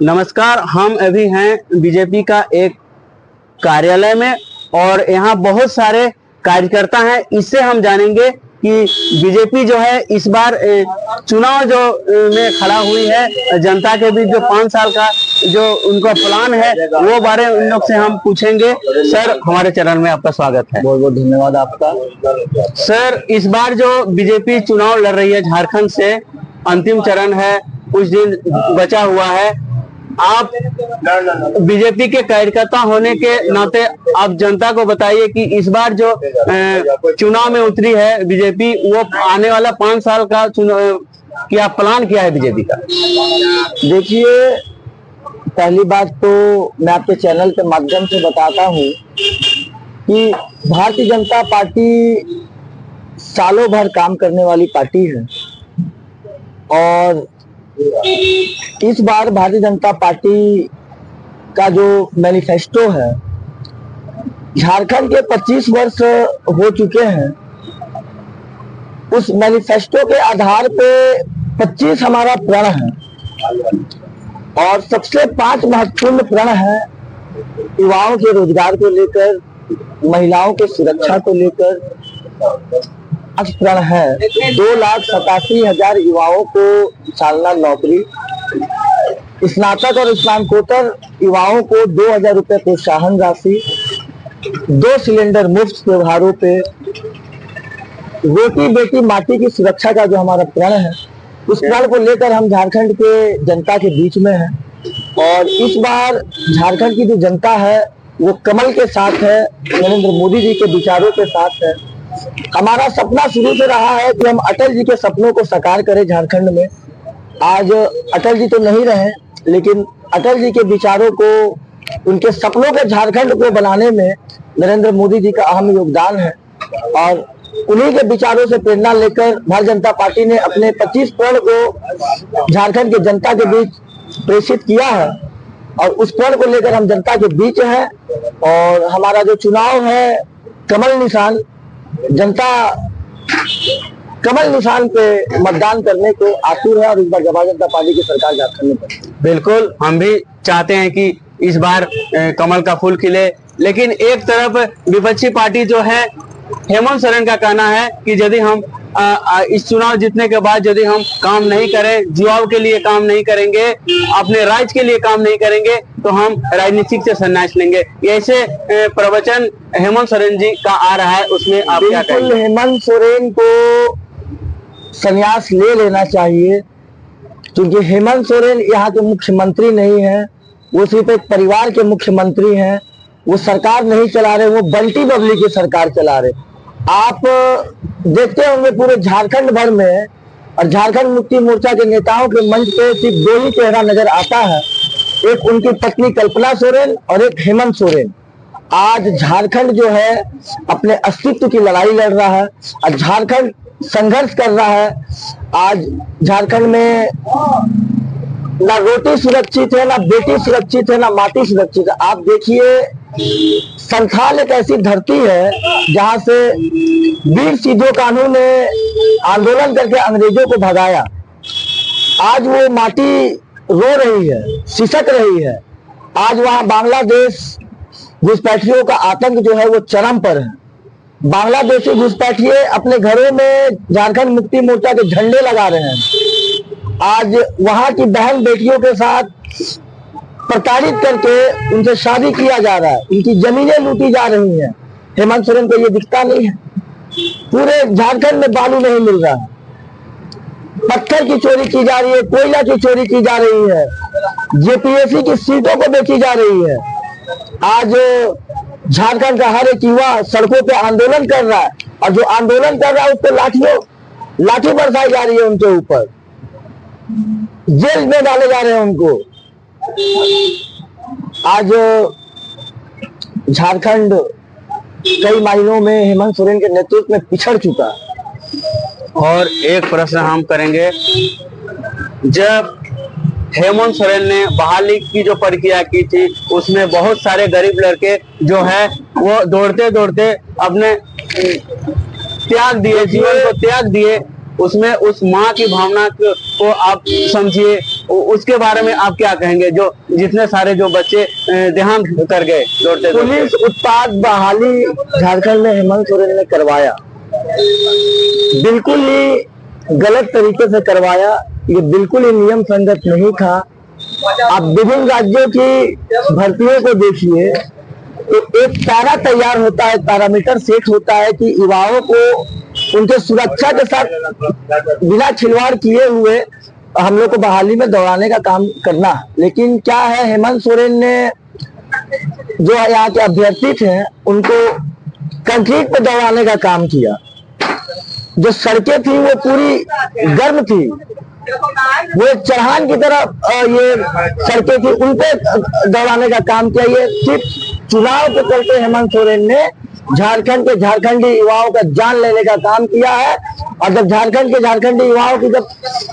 नमस्कार, हम अभी हैं बीजेपी का एक कार्यालय में और यहाँ बहुत सारे कार्यकर्ता हैं। इससे हम जानेंगे कि बीजेपी जो है इस बार चुनाव जो में खड़ा हुई है जनता के बीच, जो 5 साल का जो उनका प्लान है वो बारे में उन लोग से हम पूछेंगे। सर, हमारे चैनल में आपका स्वागत है। बहुत बहुत धन्यवाद आपका। सर, इस बार जो बीजेपी चुनाव लड़ रही है झारखंड से, अंतिम चरण है, कुछ दिन बचा हुआ है। आप बीजेपी के कार्यकर्ता होने के नाते आप जनता को बताइए कि इस बार जो चुनाव में उतरी है बीजेपी, वो आने वाला 5 साल का क्या प्लान किया है बीजेपी का? देखिए, पहली बात तो मैं आपके चैनल के माध्यम से बताता हूँ कि भारतीय जनता पार्टी सालों भर काम करने वाली पार्टी है और इस बार भारतीय जनता पार्टी का जो मैनिफेस्टो है, झारखंड के 25 वर्ष हो चुके हैं, उस मैनिफेस्टो के आधार पे 25 हमारा प्रण है और सबसे 5 महत्वपूर्ण प्रण है युवाओं के रोजगार को लेकर, महिलाओं के सुरक्षा को लेकर। प्रण है 2,87,000 युवाओं को सालाना नौकरी, स्नातक और स्नातकोत्तर युवाओं को 2,000 रुपए प्रोत्साहन राशि, 2 सिलेंडर मुफ्त त्योहारों पे, रोटी बेटी माटी की सुरक्षा का जो हमारा प्रण है, उस प्रण को लेकर हम झारखंड के जनता के बीच में हैं। और इस बार झारखंड की जो जनता है वो कमल के साथ है, नरेंद्र मोदी जी के विचारों के साथ है। हमारा सपना शुरू से रहा है कि हम अटल जी के सपनों को साकार करें झारखंड में। आज अटल जी तो नहीं रहे, लेकिन अटल जी के विचारों को, उनके सपनों को झारखंड को बनाने में नरेंद्र मोदी जी का अहम योगदान है और उन्हीं के विचारों से प्रेरणा लेकर भारतीय जनता पार्टी ने अपने 25 प्रण को झारखंड के जनता के बीच प्रेषित किया है और उस प्रण को लेकर हम जनता के बीच हैं। और हमारा जो चुनाव है, कमल निशान, जनता कमल निशान पे मतदान करने को आतुर है और इस बार भारतीय जनता पार्टी की सरकार झारखंड में बने। बिल्कुल, हम भी चाहते हैं कि इस बार कमल का फूल खिले, लेकिन एक तरफ विपक्षी पार्टी जो है, हेमंत सोरेन का कहना है कि यदि हम इस चुनाव जीतने के बाद यदि हम काम नहीं करें, युवाओं के लिए काम नहीं करेंगे, अपने राज्य के लिए काम नहीं करेंगे, तो हम राजनीतिक से संन्यास लेंगे। ऐसे प्रवचन हेमंत सोरेन जी का आ रहा है, उसमें आप क्या कहेंगे? हेमंत सोरेन को संन्यास ले लेना चाहिए, क्योंकि हेमंत सोरेन यहाँ के मुख्यमंत्री नहीं है, वो सिर्फ एक परिवार के मुख्यमंत्री हैं। वो सरकार नहीं चला रहे, वो बंटी बबली की सरकार चला रहे। आप देखते होंगे पूरे झारखंड भर में और झारखंड मुक्ति मोर्चा के नेताओं के मंच पे सिर्फ 2 ही चेहरा नजर आता है, एक उनकी पत्नी कल्पना सोरेन और एक हेमंत सोरेन। आज झारखंड जो है अपने अस्तित्व की लड़ाई लड़ रहा है और झारखंड संघर्ष कर रहा है। आज झारखंड में ना रोटी सुरक्षित है, ना बेटी सुरक्षित है, ना माटी सुरक्षित है। आप देखिए, संथाल एक ऐसी धरती है जहां से वीर सिद्धो कान्हू ने आंदोलन करके अंग्रेजों को भगाया। आज वो माटी रो रही है, सिसक रही है। आज वहां बांग्लादेश घुसपैठियों का आतंक जो है वो चरम पर है। बांग्लादेशी घुसपैठिए अपने घरों में झारखंड मुक्ति मोर्चा के झंडे लगा रहे हैं। आज वहां की बहन बेटियों के साथ प्रताड़ित करके उनसे शादी किया जा रहा है, उनकी जमीनें लूटी जा रही हैं। हेमंत सोरेन को ये दिखता नहीं है। पूरे झारखंड में बालू नहीं मिल रहा है, पत्थर की चोरी की जा रही है, कोयला की चोरी की जा रही है, जेपीएससी की सीटों को बेची जा रही है। आज झारखंड का हर एक युवा सड़कों पे आंदोलन कर रहा है और जो आंदोलन कर रहा है उस पर लाठी बरसाई जा रही है, उनके ऊपर जेल में डाले जा रहे हैं उनको। आज झारखंड कई मायनों में हेमंत सोरेन के नेतृत्व में पिछड़ चुका है। और एक प्रश्न हम करेंगे, जब हेमंत सोरेन ने बहाली की जो प्रक्रिया की थी, उसमें बहुत सारे गरीब लड़के जो है वो दौड़ते दौड़ते अपने त्याग दिए, जीवन को त्याग दिए। उसमें उस माँ की भावना को आप समझिए, उसके बारे में आप क्या कहेंगे, जो जितने सारे जो बच्चे देहांत कर गए दौड़ते दौड़ते? पुलिस उत्पाद बहाली झारखंड में हेमंत सोरेन ने करवाया, बिल्कुल ही गलत तरीके से करवाया। ये बिल्कुल ही नियम संगत नहीं था। आप विभिन्न राज्यों की भर्तियों को देखिए तो एक पैरा तैयार होता है, पैरामीटर सेट होता है कि युवाओं को उनके सुरक्षा के साथ बिना खिलवाड़ किए हुए हम लोग को बहाली में दौड़ाने का काम करना। लेकिन क्या है, हेमंत सोरेन ने जो यहाँ के अभ्यर्थी थे उनको कंक्रीट पे दौड़ाने का काम किया। जो सड़कें थी वो पूरी गर्म थी, वो एक चढ़ान की तरह ये सड़कें थी, उन पे दौड़ाने का काम किया। ये सिर्फ चुनाव के चलते हेमंत सोरेन ने झारखंड के झारखंडी युवाओं का जान लेने का काम किया है। और जब झारखंड के झारखंडी युवाओं की जब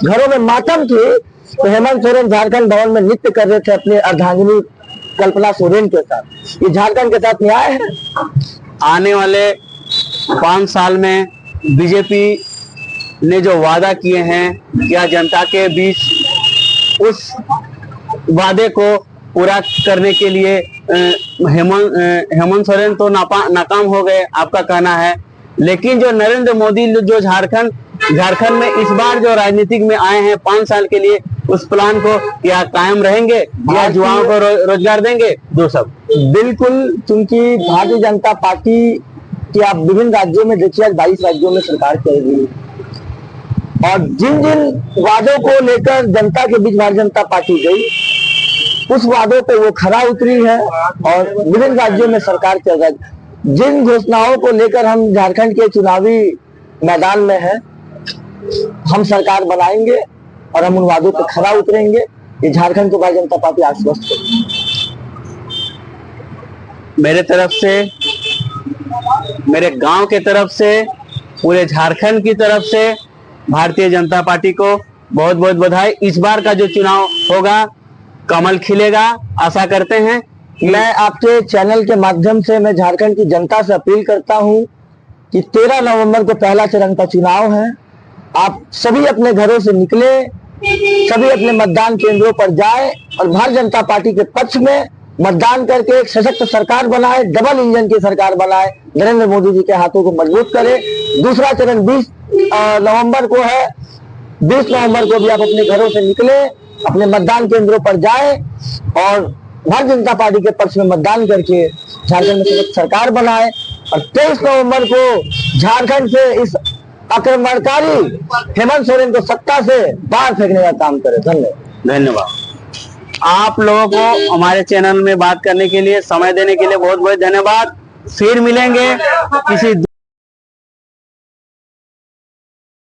घरों में मातम थी तो हेमंत सोरेन झारखंड भवन में नृत्य कर रहे थे अपने अर्धांगिनी कल्पना सोरेन के साथ। ये झारखंड के साथ न्याय है? आने वाले 5 साल में बीजेपी ने जो वादा किए हैं, क्या जनता के बीच उस वादे को पूरा करने के लिए हेमंत सोरेन तो नाकाम हो गए, आपका कहना है। लेकिन जो नरेंद्र मोदी जो झारखंड में इस बार जो राजनीतिक में आए हैं 5 साल के लिए, उस प्लान को क्या कायम रहेंगे या युवाओं को रोजगार देंगे? दो सब बिल्कुल, क्योंकि भारतीय जनता पार्टी की आप विभिन्न राज्यों में देखिए, आज 22 राज्यों में सरकार चल रही है और जिन जिन वादों को लेकर जनता के बीच भारतीय जनता पार्टी गई, उस वादों पे वो खरा उतरी है और विभिन्न राज्यों में सरकार चल रही है। जिन घोषणाओं को लेकर हम झारखंड के चुनावी मैदान में हैं, हम सरकार बनाएंगे और हम उन वादों पे खरा उतरेंगे। ये झारखंड की भारतीय जनता पार्टी आश्वस्त है। मेरे तरफ से, मेरे गांव के तरफ से, पूरे झारखंड की तरफ से भारतीय जनता पार्टी को बहुत बहुत बधाई। इस बार का जो चुनाव होगा कमल खिलेगा, आशा करते हैं। मैं आपके चैनल के माध्यम से मैं झारखंड की जनता से अपील करता हूं कि 13 नवंबर को पहला चरण का चुनाव है। आप सभी अपने घरों से निकले, सभी अपने मतदान केंद्रों पर जाए और भारतीय जनता पार्टी के पक्ष में मतदान करके एक सशक्त सरकार बनाए, डबल इंजन की सरकार बनाए, नरेंद्र मोदी जी के हाथों को मजबूत करे। दूसरा चरण 20 नवंबर को है। 20 नवंबर को भी आप अपने घरों से निकले, अपने मतदान केंद्रों पर जाए और भारतीय जनता पार्टी के पक्ष में मतदान करके झारखंड में सशक्त सरकार बनाए। और 23 नवंबर को झारखंड से इस आक्रमणकारी हेमंत सोरेन को सत्ता से बाहर फेंकने का काम करे। धन्यवाद। आप लोगों को हमारे चैनल में बात करने के लिए, समय देने के लिए बहुत बहुत धन्यवाद। फिर मिलेंगे किसी